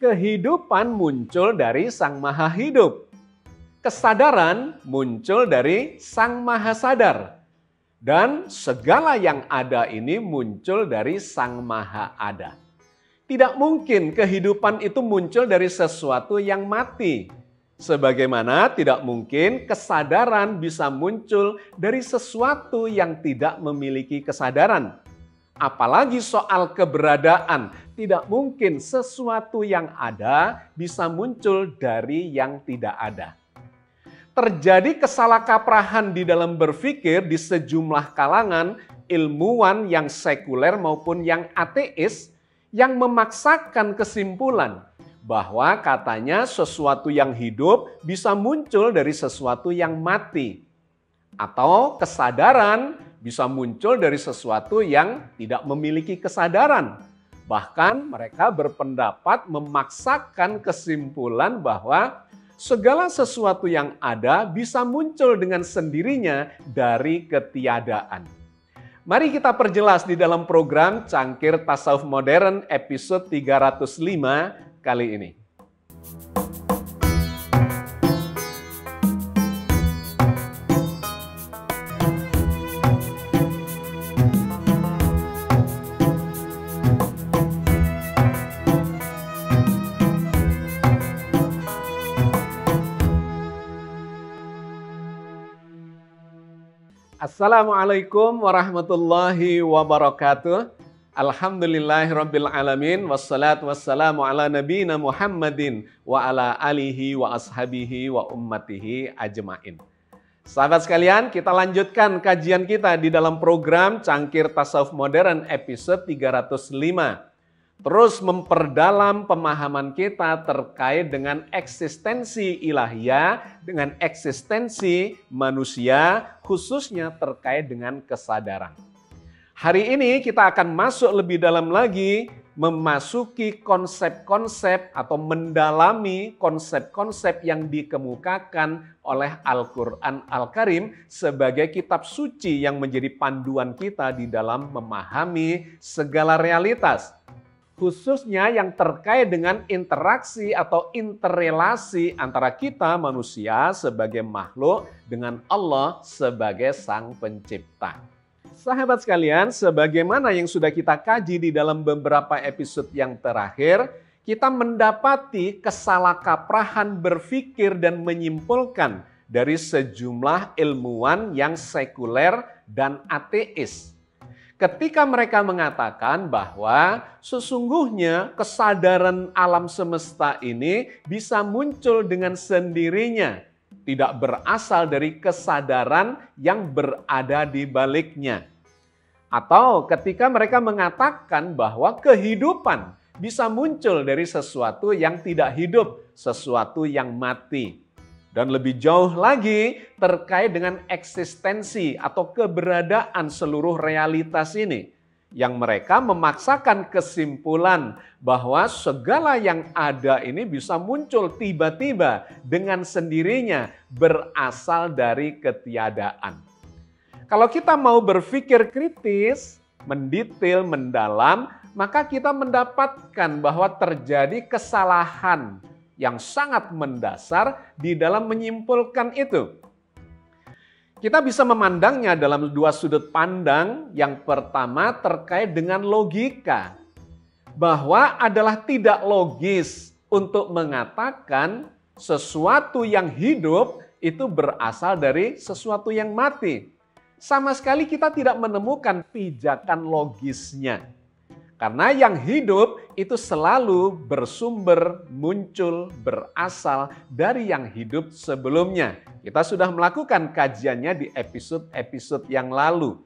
Kehidupan muncul dari Sang Maha Hidup. Kesadaran muncul dari Sang Maha Sadar. Dan segala yang ada ini muncul dari Sang Maha Ada. Tidak mungkin kehidupan itu muncul dari sesuatu yang mati. Sebagaimana tidak mungkin kesadaran bisa muncul dari sesuatu yang tidak memiliki kesadaran. Apalagi soal keberadaan, tidak mungkin sesuatu yang ada bisa muncul dari yang tidak ada. Terjadi kesalahkaprahan di dalam berpikir di sejumlah kalangan ilmuwan yang sekuler maupun yang ateis yang memaksakan kesimpulan bahwa katanya sesuatu yang hidup bisa muncul dari sesuatu yang mati. Atau kesadaran bisa muncul dari sesuatu yang tidak memiliki kesadaran. Bahkan mereka berpendapat memaksakan kesimpulan bahwa segala sesuatu yang ada bisa muncul dengan sendirinya dari ketiadaan. Mari kita perjelas di dalam program Cangkir Tasawuf Modern episode 305 kali ini. Assalamualaikum warahmatullahi wabarakatuh. Alhamdulillahirabbil alamin wassalatu wassalamu ala nabiyina Muhammadin wa ala alihi wa ashabihi wa ummatihi ajmain. Sahabat sekalian, kita lanjutkan kajian kita di dalam program Cangkir Tasawuf Modern episode 305. Terus memperdalam pemahaman kita terkait dengan eksistensi ilahiyah, dengan eksistensi manusia, khususnya terkait dengan kesadaran. Hari ini kita akan masuk lebih dalam lagi, memasuki konsep-konsep atau mendalami konsep-konsep yang dikemukakan oleh Al-Quran Al-Karim sebagai kitab suci yang menjadi panduan kita di dalam memahami segala realitas. Khususnya yang terkait dengan interaksi atau interrelasi antara kita manusia sebagai makhluk dengan Allah sebagai Sang Pencipta. Sahabat sekalian, sebagaimana yang sudah kita kaji di dalam beberapa episode yang terakhir, kita mendapati kesalahkaprahan berpikir dan menyimpulkan dari sejumlah ilmuwan yang sekuler dan ateis. Ketika mereka mengatakan bahwa sesungguhnya kesadaran alam semesta ini bisa muncul dengan sendirinya, tidak berasal dari kesadaran yang berada di baliknya. Atau ketika mereka mengatakan bahwa kehidupan bisa muncul dari sesuatu yang tidak hidup, sesuatu yang mati. Dan lebih jauh lagi terkait dengan eksistensi atau keberadaan seluruh realitas ini. Yang mereka memaksakan kesimpulan bahwa segala yang ada ini bisa muncul tiba-tiba dengan sendirinya berasal dari ketiadaan. Kalau kita mau berpikir kritis, mendetail, mendalam, maka kita mendapatkan bahwa terjadi kesalahan yang sangat mendasar di dalam menyimpulkan itu. Kita bisa memandangnya dalam dua sudut pandang. Yang pertama terkait dengan logika. Bahwa adalah tidak logis untuk mengatakan sesuatu yang hidup itu berasal dari sesuatu yang mati. Sama sekali kita tidak menemukan pijakan logisnya. Karena yang hidup itu selalu bersumber, muncul, berasal dari yang hidup sebelumnya. Kita sudah melakukan kajiannya di episode-episode yang lalu.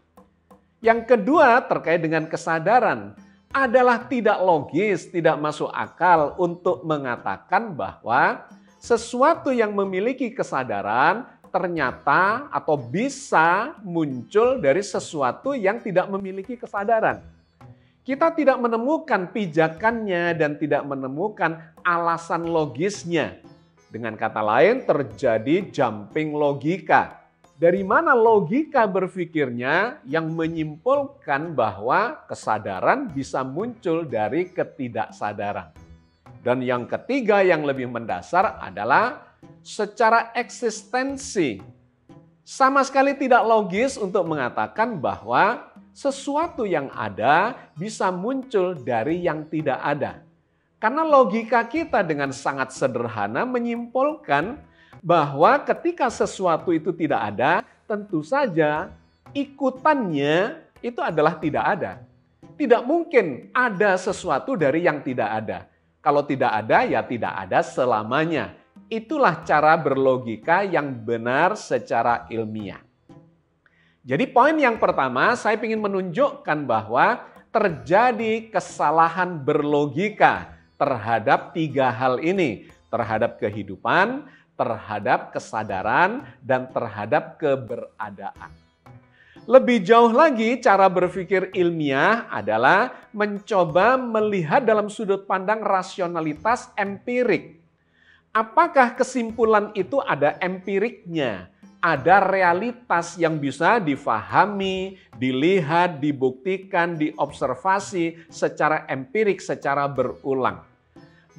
Yang kedua terkait dengan kesadaran adalah tidak logis, tidak masuk akal untuk mengatakan bahwa sesuatu yang memiliki kesadaran ternyata atau bisa muncul dari sesuatu yang tidak memiliki kesadaran. Kita tidak menemukan pijakannya dan tidak menemukan alasan logisnya. Dengan kata lain, terjadi jumping logika. Dari mana logika berpikirnya yang menyimpulkan bahwa kesadaran bisa muncul dari ketidaksadaran? Dan yang ketiga yang lebih mendasar adalah secara eksistensi. Sama sekali tidak logis untuk mengatakan bahwa sesuatu yang ada bisa muncul dari yang tidak ada. Karena logika kita dengan sangat sederhana menyimpulkan bahwa ketika sesuatu itu tidak ada, tentu saja ikutannya itu adalah tidak ada. Tidak mungkin ada sesuatu dari yang tidak ada. Kalau tidak ada, ya tidak ada selamanya. Itulah cara berlogika yang benar secara ilmiah. Jadi poin yang pertama, saya ingin menunjukkan bahwa terjadi kesalahan berlogika terhadap tiga hal ini. Terhadap kehidupan, terhadap kesadaran, dan terhadap keberadaan. Lebih jauh lagi, cara berpikir ilmiah adalah mencoba melihat dalam sudut pandang rasionalitas empirik. Apakah kesimpulan itu ada empiriknya? Ada realitas yang bisa difahami, dilihat, dibuktikan, diobservasi secara empirik, secara berulang.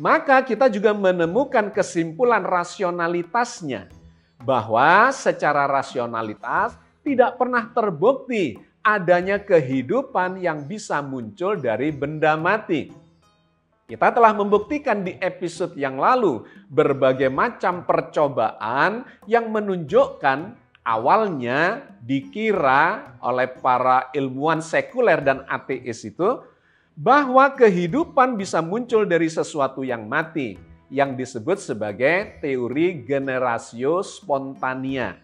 Maka kita juga menemukan kesimpulan rasionalitasnya. Bahwa secara rasionalitas tidak pernah terbukti adanya kehidupan yang bisa muncul dari benda mati. Kita telah membuktikan di episode yang lalu berbagai macam percobaan yang menunjukkan awalnya dikira oleh para ilmuwan sekuler dan ateis itu bahwa kehidupan bisa muncul dari sesuatu yang mati yang disebut sebagai teori generatio spontania.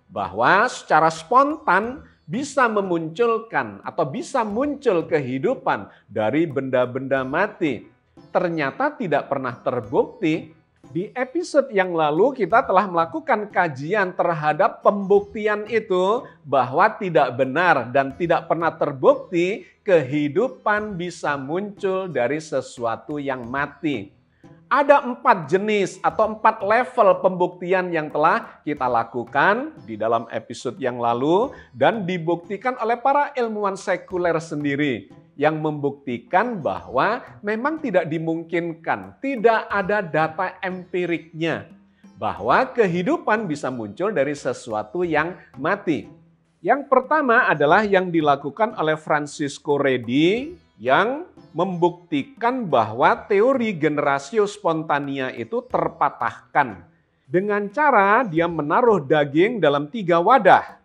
Bahwa secara spontan bisa memunculkan atau bisa muncul kehidupan dari benda-benda mati. Ternyata tidak pernah terbukti. Di episode yang lalu kita telah melakukan kajian terhadap pembuktian itu bahwa tidak benar dan tidak pernah terbukti kehidupan bisa muncul dari sesuatu yang mati. Ada 4 jenis atau 4 level pembuktian yang telah kita lakukan di dalam episode yang lalu dan dibuktikan oleh para ilmuwan sekuler sendiri yang membuktikan bahwa memang tidak dimungkinkan, tidak ada data empiriknya bahwa kehidupan bisa muncul dari sesuatu yang mati. Yang pertama adalah yang dilakukan oleh Francisco Redi yang membuktikan bahwa teori generatio spontania itu terpatahkan dengan cara dia menaruh daging dalam 3 wadah,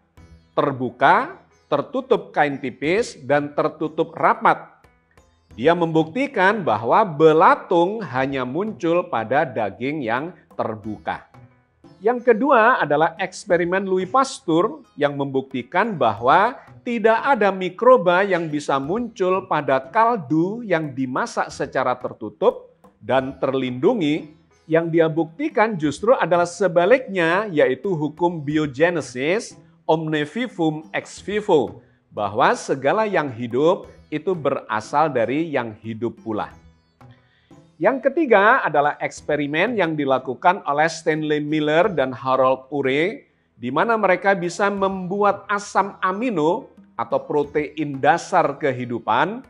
terbuka, tertutup kain tipis, dan tertutup rapat. Dia membuktikan bahwa belatung hanya muncul pada daging yang terbuka. Yang kedua adalah eksperimen Louis Pasteur yang membuktikan bahwa tidak ada mikroba yang bisa muncul pada kaldu yang dimasak secara tertutup dan terlindungi. Yang dia buktikan justru adalah sebaliknya, yaitu hukum biogenesis, omne vivum ex vivo, bahwa segala yang hidup itu berasal dari yang hidup pula. Yang ketiga adalah eksperimen yang dilakukan oleh Stanley Miller dan Harold Urey, di mana mereka bisa membuat asam amino atau protein dasar kehidupan,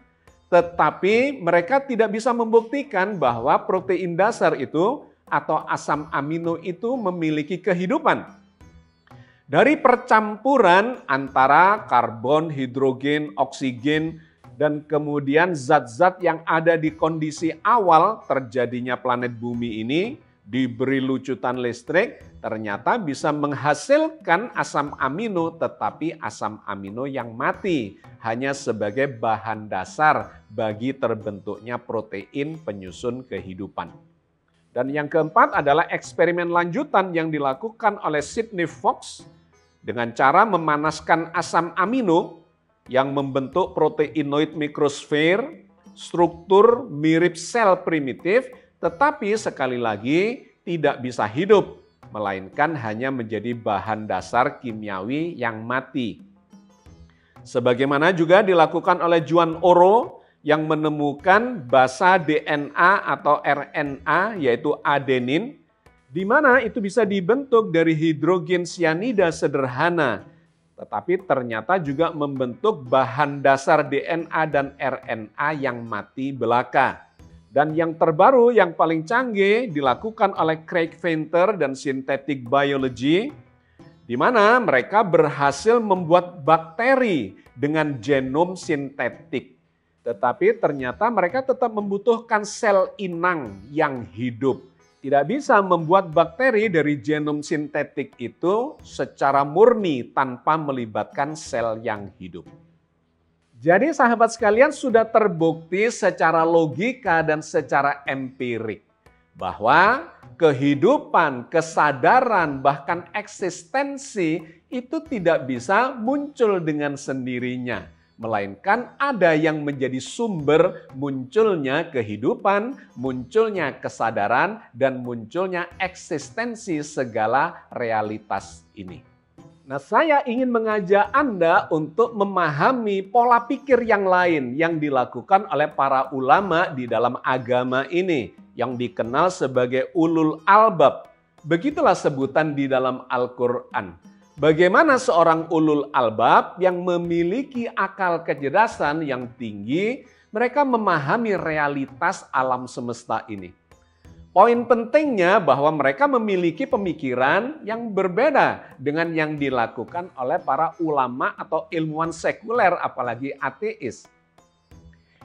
tetapi mereka tidak bisa membuktikan bahwa protein dasar itu atau asam amino itu memiliki kehidupan. Dari percampuran antara karbon, hidrogen, oksigen, dan kemudian zat-zat yang ada di kondisi awal terjadinya planet bumi ini diberi lucutan listrik, ternyata bisa menghasilkan asam amino, tetapi asam amino yang mati hanya sebagai bahan dasar bagi terbentuknya protein penyusun kehidupan. Dan yang keempat adalah eksperimen lanjutan yang dilakukan oleh Sidney Fox dengan cara memanaskan asam amino yang membentuk proteinoid mikrosfer, struktur mirip sel primitif, tetapi sekali lagi tidak bisa hidup, melainkan hanya menjadi bahan dasar kimiawi yang mati. Sebagaimana juga dilakukan oleh Juan Oro yang menemukan basa DNA atau RNA yaitu adenin, di mana itu bisa dibentuk dari hidrogen sianida sederhana, tetapi ternyata juga membentuk bahan dasar DNA dan RNA yang mati belaka. Dan yang terbaru, yang paling canggih dilakukan oleh Craig Venter dan Synthetic Biology, di mana mereka berhasil membuat bakteri dengan genom sintetik. Tetapi ternyata mereka tetap membutuhkan sel inang yang hidup. Tidak bisa membuat bakteri dari genom sintetik itu secara murni tanpa melibatkan sel yang hidup. Jadi sahabat sekalian, sudah terbukti secara logika dan secara empirik bahwa kehidupan, kesadaran, bahkan eksistensi itu tidak bisa muncul dengan sendirinya. Melainkan ada yang menjadi sumber munculnya kehidupan, munculnya kesadaran, dan munculnya eksistensi segala realitas ini. Nah, saya ingin mengajak Anda untuk memahami pola pikir yang lain yang dilakukan oleh para ulama di dalam agama ini, yang dikenal sebagai ulul albab. Begitulah sebutan di dalam Al-Quran. Bagaimana seorang ulul albab yang memiliki akal kecerdasan yang tinggi, mereka memahami realitas alam semesta ini. Poin pentingnya bahwa mereka memiliki pemikiran yang berbeda dengan yang dilakukan oleh para ulama atau ilmuwan sekuler, apalagi ateis.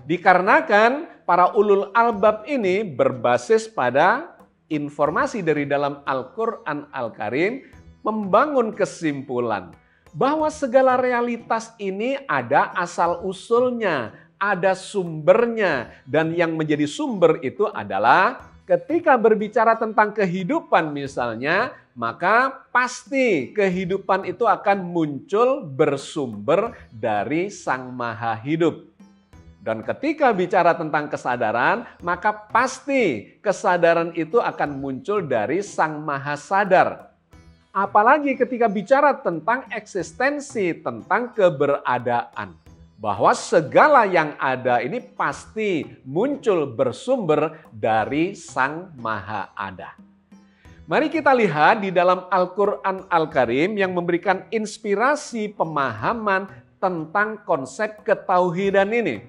Dikarenakan para ulul albab ini berbasis pada informasi dari dalam Al-Quran Al-Karim, membangun kesimpulan bahwa segala realitas ini ada asal-usulnya, ada sumbernya, dan yang menjadi sumber itu adalah ketika berbicara tentang kehidupan misalnya, maka pasti kehidupan itu akan muncul bersumber dari Sang Maha Hidup. Dan ketika bicara tentang kesadaran, maka pasti kesadaran itu akan muncul dari Sang Maha Sadar. Apalagi ketika bicara tentang eksistensi, tentang keberadaan. Bahwa segala yang ada ini pasti muncul bersumber dari Sang Maha Ada. Mari kita lihat di dalam Al-Quran Al-Karim yang memberikan inspirasi pemahaman tentang konsep ketauhidan ini.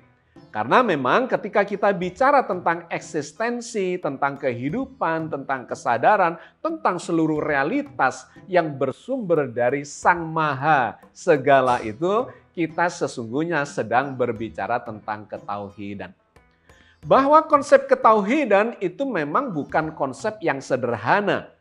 Karena memang ketika kita bicara tentang eksistensi, tentang kehidupan, tentang kesadaran, tentang seluruh realitas yang bersumber dari Sang Maha segala itu, kita sesungguhnya sedang berbicara tentang ketauhidan. Bahwa konsep ketauhidan itu memang bukan konsep yang sederhana.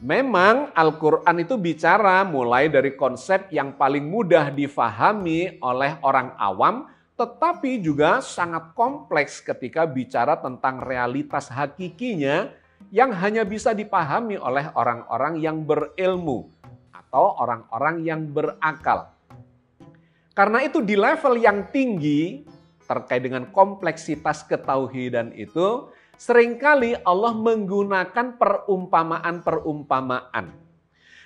Memang Al-Quran itu bicara mulai dari konsep yang paling mudah difahami oleh orang awam, tetapi juga sangat kompleks ketika bicara tentang realitas hakikinya yang hanya bisa dipahami oleh orang-orang yang berilmu atau orang-orang yang berakal. Karena itu di level yang tinggi terkait dengan kompleksitas ketauhidan itu, seringkali Allah menggunakan perumpamaan-perumpamaan.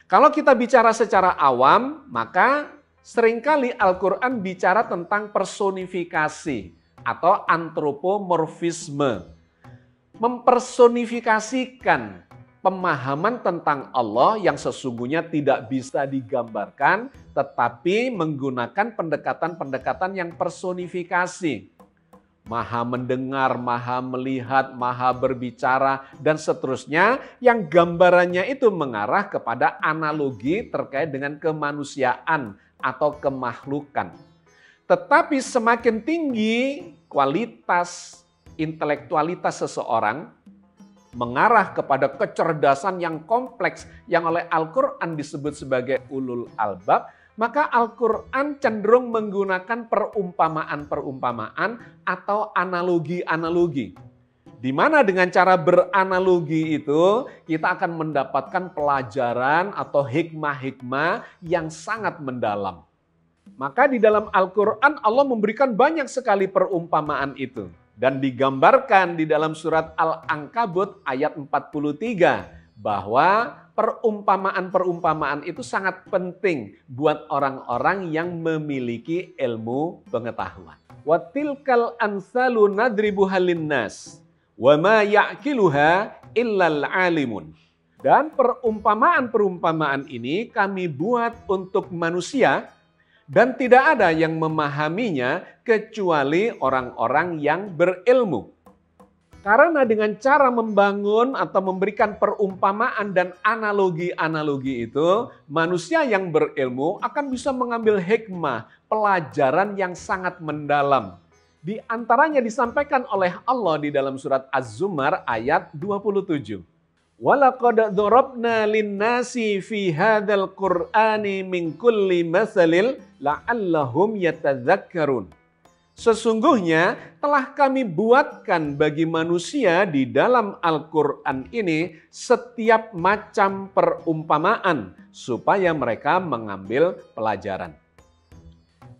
Kalau kita bicara secara awam, maka seringkali Al-Quran bicara tentang personifikasi atau antropomorfisme. Mempersonifikasikan pemahaman tentang Allah yang sesungguhnya tidak bisa digambarkan, tetapi menggunakan pendekatan-pendekatan yang personifikasi. Maha mendengar, maha melihat, maha berbicara, dan seterusnya yang gambarannya itu mengarah kepada analogi terkait dengan kemanusiaan atau kemakhlukan. Tetapi semakin tinggi kualitas intelektualitas seseorang, mengarah kepada kecerdasan yang kompleks yang oleh Al-Quran disebut sebagai ulul albab, maka Al-Quran cenderung menggunakan perumpamaan-perumpamaan atau analogi-analogi. Di mana dengan cara beranalogi itu kita akan mendapatkan pelajaran atau hikmah-hikmah yang sangat mendalam. Maka di dalam Al-Quran Allah memberikan banyak sekali perumpamaan itu. Dan digambarkan di dalam surat Al-Ankabut ayat 43 bahwa perumpamaan-perumpamaan itu sangat penting buat orang-orang yang memiliki ilmu pengetahuan. Wa tilkal amsalu nadribuha linnas wa ma ya'qiluha illal alimun. Dan perumpamaan-perumpamaan ini kami buat untuk manusia, dan tidak ada yang memahaminya kecuali orang-orang yang berilmu. Karena dengan cara membangun atau memberikan perumpamaan dan analogi-analogi itu, manusia yang berilmu akan bisa mengambil hikmah, pelajaran yang sangat mendalam. Di antaranya disampaikan oleh Allah di dalam surat Az-Zumar ayat 27. Walaqad dzarabna lin-nasi fi hadzal Qur'ani min kulli matsalil la'allahum yatadzakkarun. Sesungguhnya telah kami buatkan bagi manusia di dalam Al-Quran ini setiap macam perumpamaan supaya mereka mengambil pelajaran.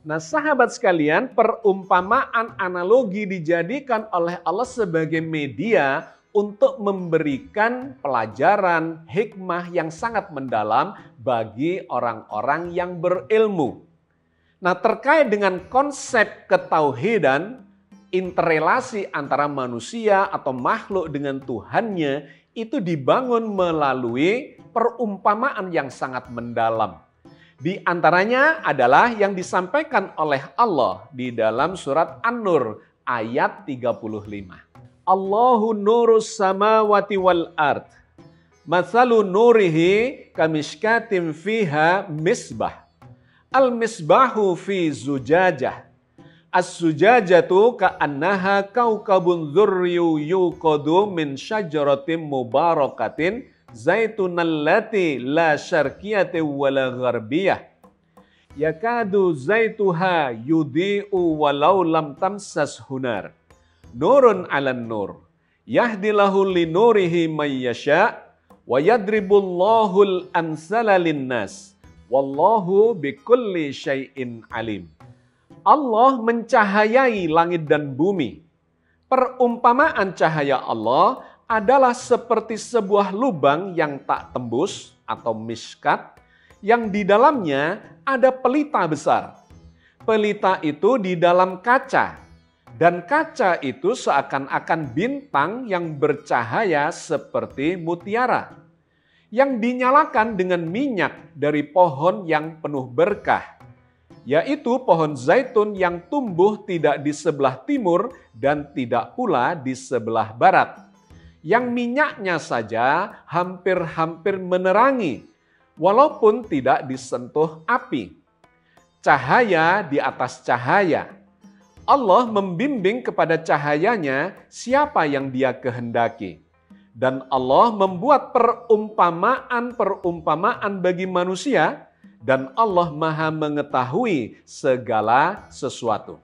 Nah, sahabat sekalian, perumpamaan analogi dijadikan oleh Allah sebagai media untuk memberikan pelajaran hikmah yang sangat mendalam bagi orang-orang yang berilmu. Nah, terkait dengan konsep ketauhidan, interrelasi antara manusia atau makhluk dengan Tuhannya itu dibangun melalui perumpamaan yang sangat mendalam. Di antaranya adalah yang disampaikan oleh Allah di dalam surat An-Nur ayat 35. Allahu nurus samawati wal ard. Mathalu nurihi kamishkatin fiha misbah. Al-misbahu fi zujajah. As-zujajatu ka'annaha kaukabun dzurriyyu yuqadu min syajaratin mubarakatin zaitunallati la syarqiyati wala gharbiyah. Yakadu zaituha yudhi'u walau lam tamsas hunar. Nurun 'alan nur. Yahdillahu linurihi may yasha' wa yadribullahul amsala linnas. Wallahu bikulli syai'in alim. Allah mencahayai langit dan bumi. Perumpamaan cahaya Allah adalah seperti sebuah lubang yang tak tembus atau miskat yang di dalamnya ada pelita besar. Pelita itu di dalam kaca dan kaca itu seakan-akan bintang yang bercahaya seperti mutiara yang dinyalakan dengan minyak dari pohon yang penuh berkah, yaitu pohon zaitun yang tumbuh tidak di sebelah timur dan tidak pula di sebelah barat, yang minyaknya saja hampir-hampir menerangi, walaupun tidak disentuh api. Cahaya di atas cahaya. Allah membimbing kepada cahayanya siapa yang Dia kehendaki. Dan Allah membuat perumpamaan-perumpamaan bagi manusia dan Allah Maha mengetahui segala sesuatu.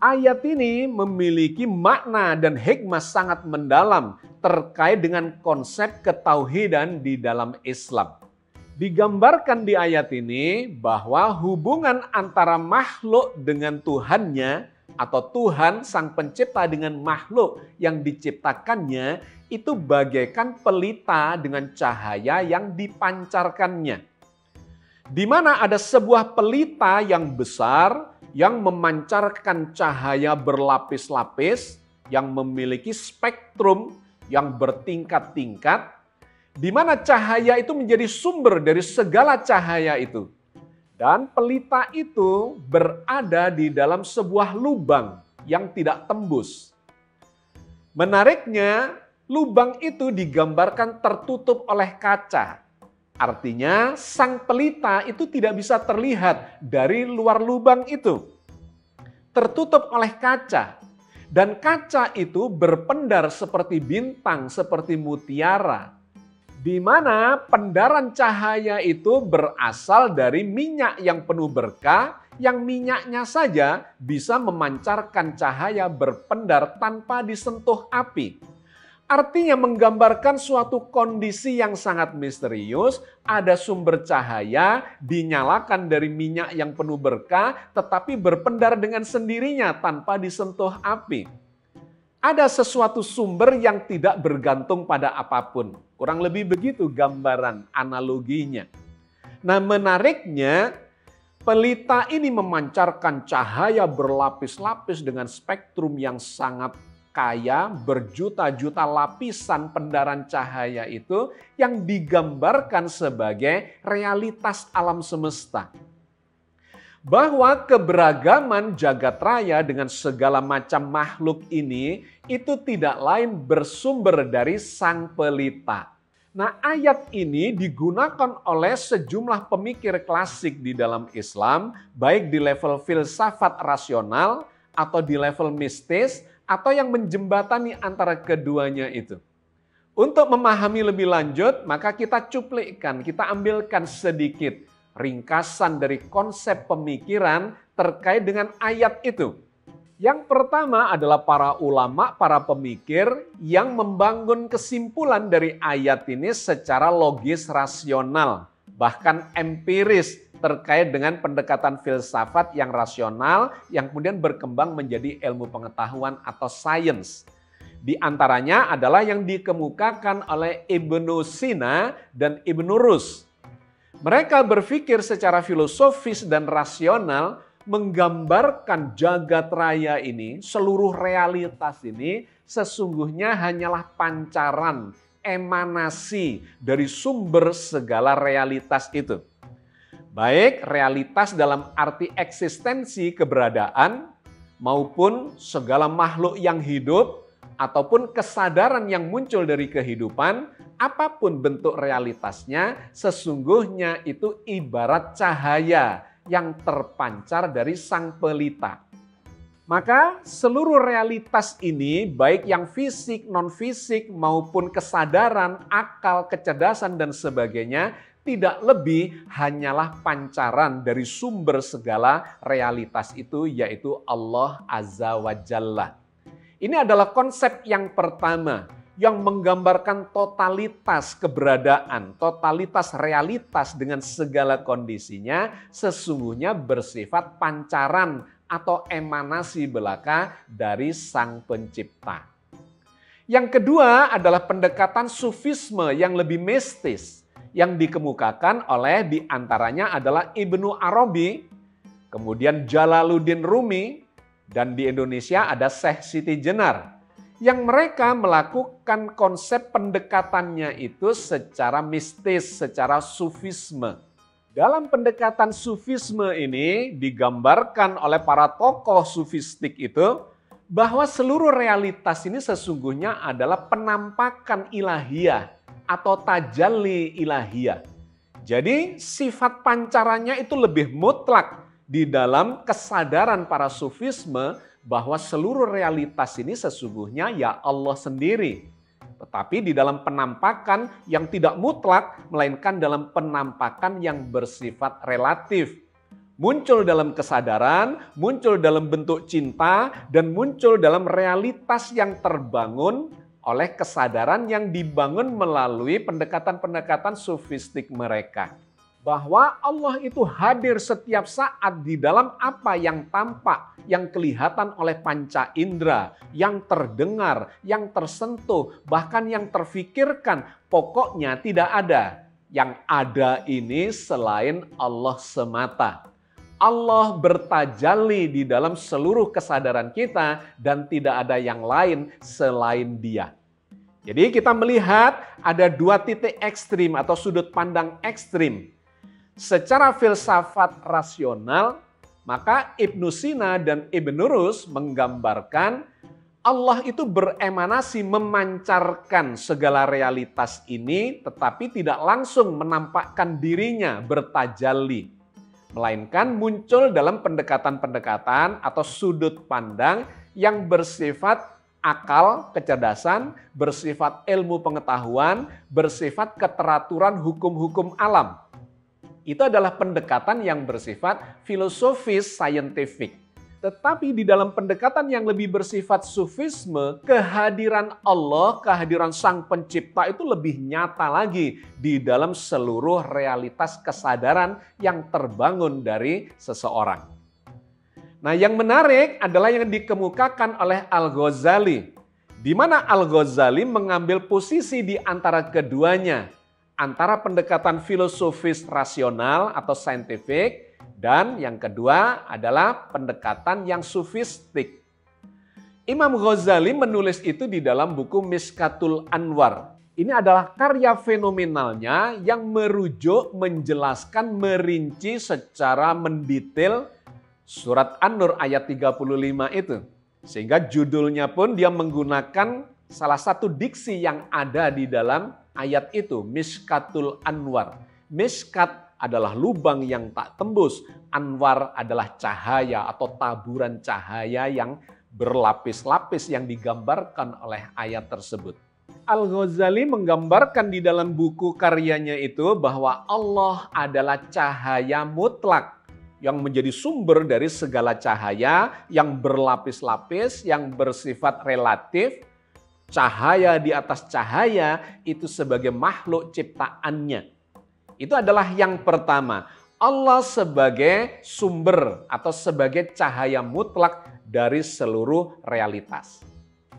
Ayat ini memiliki makna dan hikmah sangat mendalam terkait dengan konsep ketauhidan di dalam Islam. Digambarkan di ayat ini bahwa hubungan antara makhluk dengan Tuhannya atau Tuhan Sang Pencipta dengan makhluk yang diciptakannya itu bagaikan pelita dengan cahaya yang dipancarkannya. Di mana ada sebuah pelita yang besar yang memancarkan cahaya berlapis-lapis yang memiliki spektrum yang bertingkat-tingkat, di mana cahaya itu menjadi sumber dari segala cahaya itu. Dan pelita itu berada di dalam sebuah lubang yang tidak tembus. Menariknya, lubang itu digambarkan tertutup oleh kaca. Artinya, sang pelita itu tidak bisa terlihat dari luar lubang itu. Tertutup oleh kaca. Dan kaca itu berpendar seperti bintang, seperti mutiara. Di mana pendaran cahaya itu berasal dari minyak yang penuh berkah, yang minyaknya saja bisa memancarkan cahaya berpendar tanpa disentuh api. Artinya menggambarkan suatu kondisi yang sangat misterius, ada sumber cahaya dinyalakan dari minyak yang penuh berkah, tetapi berpendar dengan sendirinya tanpa disentuh api. Ada sesuatu sumber yang tidak bergantung pada apapun. Kurang lebih begitu gambaran analoginya. Nah, menariknya pelita ini memancarkan cahaya berlapis-lapis dengan spektrum yang sangat kaya, berjuta-juta lapisan pendaran cahaya itu yang digambarkan sebagai realitas alam semesta. bahwa keberagaman jagat raya dengan segala macam makhluk ini itu tidak lain bersumber dari Sang Pelita. Nah, ayat ini digunakan oleh sejumlah pemikir klasik di dalam Islam, baik di level filsafat rasional atau di level mistis, atau yang menjembatani antara keduanya itu. Untuk memahami lebih lanjut, maka kita cuplikkan, kita ambilkan sedikit ringkasan dari konsep pemikiran terkait dengan ayat itu. Yang pertama adalah para ulama, para pemikir yang membangun kesimpulan dari ayat ini secara logis rasional, bahkan empiris terkait dengan pendekatan filsafat yang rasional yang kemudian berkembang menjadi ilmu pengetahuan atau sains. Di antaranya adalah yang dikemukakan oleh Ibnu Sina dan Ibnu Rus. Mereka berpikir secara filosofis dan rasional menggambarkan jagat raya ini, seluruh realitas ini sesungguhnya hanyalah pancaran, emanasi dari sumber segala realitas itu. Baik realitas dalam arti eksistensi keberadaan maupun segala makhluk yang hidup ataupun kesadaran yang muncul dari kehidupan, apapun bentuk realitasnya sesungguhnya itu ibarat cahaya yang terpancar dari Sang Pelita. Maka seluruh realitas ini, baik yang fisik, non-fisik, maupun kesadaran, akal, kecerdasan, dan sebagainya, tidak lebih hanyalah pancaran dari sumber segala realitas itu, yaitu Allah Azza wa Jalla. Ini adalah konsep yang pertama, yang menggambarkan totalitas keberadaan, totalitas realitas dengan segala kondisinya sesungguhnya bersifat pancaran atau emanasi belaka dari Sang Pencipta. Yang kedua adalah pendekatan sufisme yang lebih mistis yang dikemukakan oleh diantaranya adalah Ibnu Arabi, kemudian Jalaluddin Rumi, dan di Indonesia ada Syekh Siti Jenar. Yang mereka melakukan konsep pendekatannya itu secara mistis, secara sufisme. Dalam pendekatan sufisme ini digambarkan oleh para tokoh sufistik itu bahwa seluruh realitas ini sesungguhnya adalah penampakan ilahiyah atau tajalli ilahiyah. Jadi sifat pancarannya itu lebih mutlak di dalam kesadaran para sufisme bahwa seluruh realitas ini sesungguhnya ya Allah sendiri. Tetapi di dalam penampakan yang tidak mutlak, melainkan dalam penampakan yang bersifat relatif. Muncul dalam kesadaran, muncul dalam bentuk cinta, dan muncul dalam realitas yang terbangun oleh kesadaran yang dibangun melalui pendekatan-pendekatan sufistik mereka. Bahwa Allah itu hadir setiap saat di dalam apa yang tampak, yang kelihatan oleh panca indera, yang terdengar, yang tersentuh, bahkan yang terfikirkan. Pokoknya tidak ada. Yang ada ini selain Allah semata. Allah bertajalli di dalam seluruh kesadaran kita dan tidak ada yang lain selain Dia. Jadi kita melihat ada dua titik ekstrim atau sudut pandang ekstrim. Secara filsafat rasional, maka Ibnu Sina dan Ibnu Rus menggambarkan Allah itu beremanasi memancarkan segala realitas ini tetapi tidak langsung menampakkan dirinya bertajalli. Melainkan muncul dalam pendekatan-pendekatan atau sudut pandang yang bersifat akal, kecerdasan, bersifat ilmu pengetahuan, bersifat keteraturan hukum-hukum alam. Itu adalah pendekatan yang bersifat filosofis, scientific. Tetapi di dalam pendekatan yang lebih bersifat sufisme, kehadiran Allah, kehadiran Sang Pencipta itu lebih nyata lagi di dalam seluruh realitas kesadaran yang terbangun dari seseorang. Nah, yang menarik adalah yang dikemukakan oleh Al-Ghazali, di mana Al-Ghazali mengambil posisi di antara keduanya, antara pendekatan filosofis rasional atau scientific, dan yang kedua adalah pendekatan yang sufistik. Imam Ghazali menulis itu di dalam buku Mishkatul Anwar. Ini adalah karya fenomenalnya yang merujuk, menjelaskan, merinci secara mendetail Surat An-Nur ayat 35 itu. Sehingga judulnya pun dia menggunakan salah satu diksi yang ada di dalam ayat itu, Mishkatul Anwar. Mishkat adalah lubang yang tak tembus, anwar adalah cahaya atau taburan cahaya yang berlapis-lapis yang digambarkan oleh ayat tersebut. Al-Ghazali menggambarkan di dalam buku karyanya itu bahwa Allah adalah cahaya mutlak yang menjadi sumber dari segala cahaya yang berlapis-lapis, yang bersifat relatif. Cahaya di atas cahaya itu sebagai makhluk ciptaannya. Itu adalah yang pertama. Allah sebagai sumber atau sebagai cahaya mutlak dari seluruh realitas.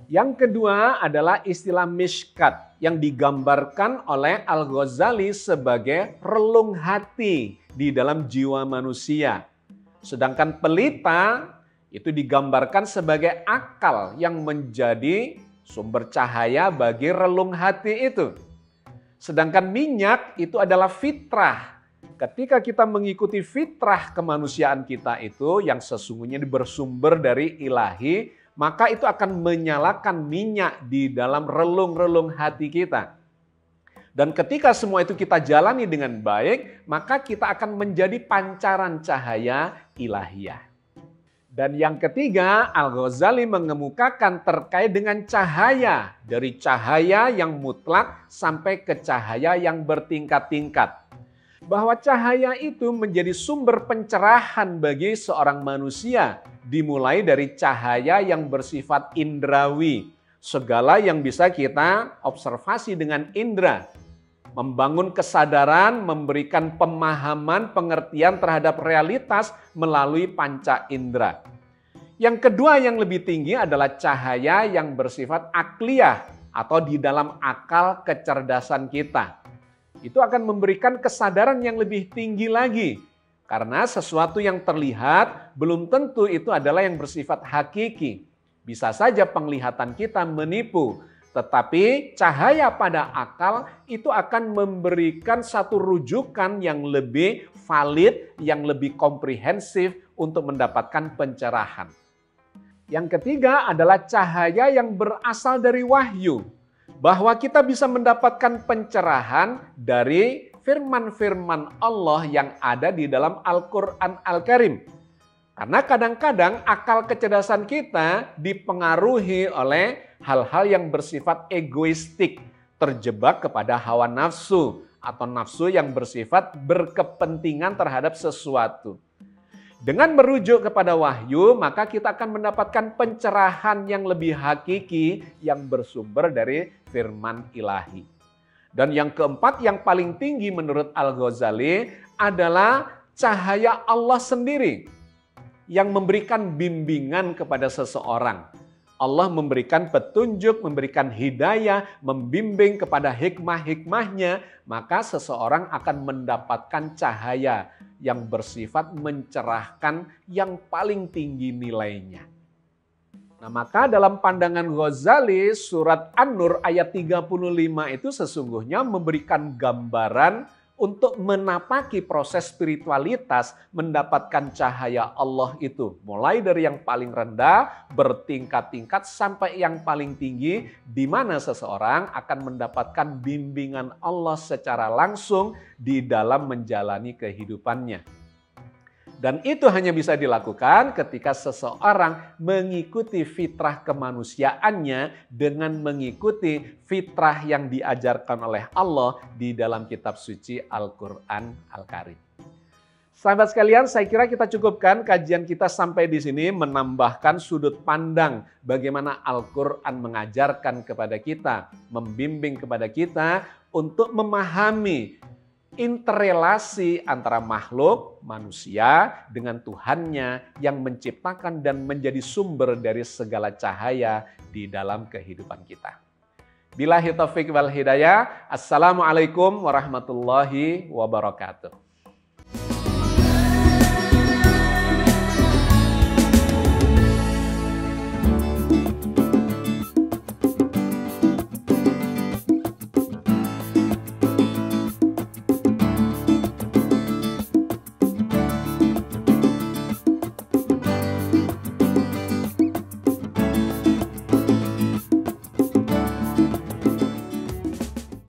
Yang kedua adalah istilah mishkat yang digambarkan oleh Al-Ghazali sebagai relung hati di dalam jiwa manusia. Sedangkan pelita itu digambarkan sebagai akal yang menjadi sumber cahaya bagi relung hati itu. Sedangkan minyak itu adalah fitrah. Ketika kita mengikuti fitrah kemanusiaan kita itu yang sesungguhnya bersumber dari ilahi, maka itu akan menyalakan minyak di dalam relung-relung hati kita. Dan ketika semua itu kita jalani dengan baik, maka kita akan menjadi pancaran cahaya ilahiyah. Dan yang ketiga, Al-Ghazali mengemukakan terkait dengan cahaya. Dari cahaya yang mutlak sampai ke cahaya yang bertingkat-tingkat. Bahwa cahaya itu menjadi sumber pencerahan bagi seorang manusia. Dimulai dari cahaya yang bersifat indrawi. Segala yang bisa kita observasi dengan indera. Membangun kesadaran, memberikan pemahaman, pengertian terhadap realitas melalui panca indera. Yang kedua yang lebih tinggi adalah cahaya yang bersifat akliyah atau di dalam akal kecerdasan kita. Itu akan memberikan kesadaran yang lebih tinggi lagi. Karena sesuatu yang terlihat belum tentu itu adalah yang bersifat hakiki. Bisa saja penglihatan kita menipu. Tetapi cahaya pada akal itu akan memberikan satu rujukan yang lebih valid, yang lebih komprehensif untuk mendapatkan pencerahan. Yang ketiga adalah cahaya yang berasal dari wahyu. Bahwa kita bisa mendapatkan pencerahan dari firman-firman Allah yang ada di dalam Al-Quran Al-Karim. Karena kadang-kadang akal kecerdasan kita dipengaruhi oleh hal-hal yang bersifat egoistik, terjebak kepada hawa nafsu atau nafsu yang bersifat berkepentingan terhadap sesuatu. Dengan merujuk kepada wahyu, maka kita akan mendapatkan pencerahan yang lebih hakiki yang bersumber dari firman ilahi. Dan yang keempat yang paling tinggi menurut Al-Ghazali adalah cahaya Allah sendiri yang memberikan bimbingan kepada seseorang. Allah memberikan petunjuk, memberikan hidayah, membimbing kepada hikmah-hikmahnya, maka seseorang akan mendapatkan cahaya yang bersifat mencerahkan yang paling tinggi nilainya. Nah, maka dalam pandangan Ghazali, surat An-Nur ayat 35 itu sesungguhnya memberikan gambaran untuk menapaki proses spiritualitas, mendapatkan cahaya Allah itu. Mulai dari yang paling rendah, bertingkat-tingkat sampai yang paling tinggi, di mana seseorang akan mendapatkan bimbingan Allah secara langsung di dalam menjalani kehidupannya. Dan itu hanya bisa dilakukan ketika seseorang mengikuti fitrah kemanusiaannya dengan mengikuti fitrah yang diajarkan oleh Allah di dalam kitab suci Al-Quran Al-Karim. Sahabat sekalian, saya kira kita cukupkan kajian kita sampai di sini, menambahkan sudut pandang bagaimana Al-Quran mengajarkan kepada kita, membimbing kepada kita untuk memahami interrelasi antara makhluk manusia dengan Tuhannya yang menciptakan dan menjadi sumber dari segala cahaya di dalam kehidupan kita. Billahi taufiq wal hidayah. Assalamualaikum warahmatullahi wabarakatuh.